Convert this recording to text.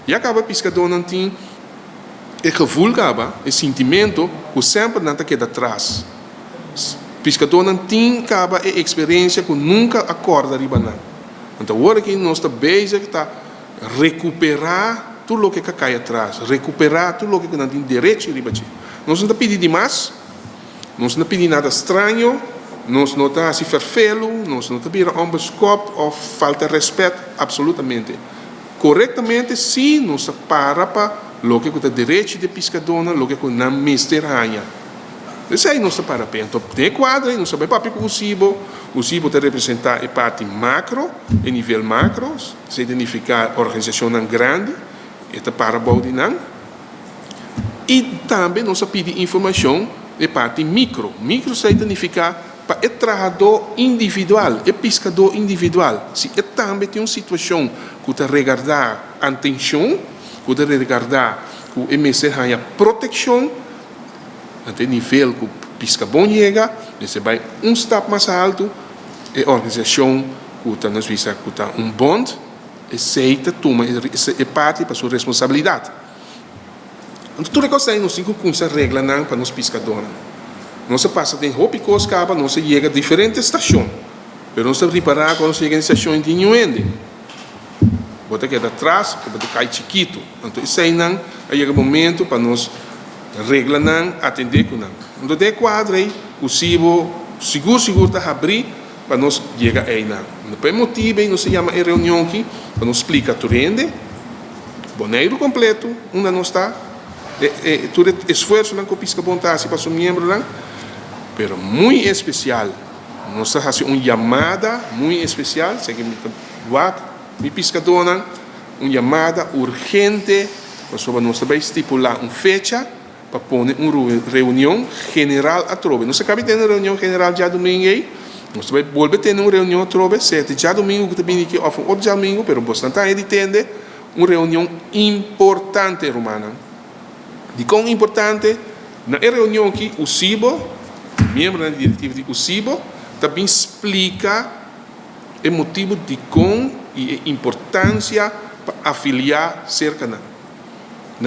E acaba pescador não tem o gevoel, o sentimento, que sempre não queda atrás. Pescador não tem a experiência que nunca acorda riba não. Então, agora que nós estamos bezig está recuperar tudo o que cai atrás, recuperar tudo o que não tem direito riba. Nós não pedimos demais, nós não pedimos nada estranho, nós não estamos vervelo, nós não estamos onbescopt ou falta de respeito, absolutamente. Corretamente, sim, nós para o que é direito de pescador, o que não mister ranha. Isso aí não se para bem. Então, tem quadro, não sabe para o cibo te representa a parte macro, a nível macro, se identificar a organização grande, esta para não. E também não se pede informação a parte micro. Micro se identificar para o trabalhador individual, o pescador individual. Se também tem uma situação que te regardar atenção, que te regardar que o MSR a proteção, até nível que o pescador chega, você vai step mais alto, a organização que está nos visa que está bond, aceita, toma a parte para sua responsabilidade. Então, tudo isso aí, nós temos que essa regra para os pescadores. Nós passa de roupa e coisa, nós chega a diferentes estações. Mas nós temos que reparar quando nós chegamos na estação de Inhuende. Bota aqui atrás, bota cai chiquito. Então, isso aí não, aí é o momento para nós regra não atender com não. Então, de quadro aí, o cibo seguro está abrir para nós chegar aí não. Depois motivo aí, nós chama a reunião aqui para nós explicar tudo rende, boneiro completo, onde nós está, todo esforço não que o pisca bom tá se para o membro não, pero muito especial. Nós está fazendo uma chamada muito especial, sei que me pescador não, uma chamada urgente, para nós também estipular uma fecha para pôr uma reunião general a trove. Nós acabamos de ter uma reunião general já domingo aí, nós também voltamos a ter uma reunião a trove, certo? Já domingo que também aqui, outro domingo, mas bastante a entender, uma reunião importante, Romana. De quão importante, na reunião aqui, o CIBO, membro da diretiva do CIBO, também explica o motivo de como e a importância para afiliar cerca.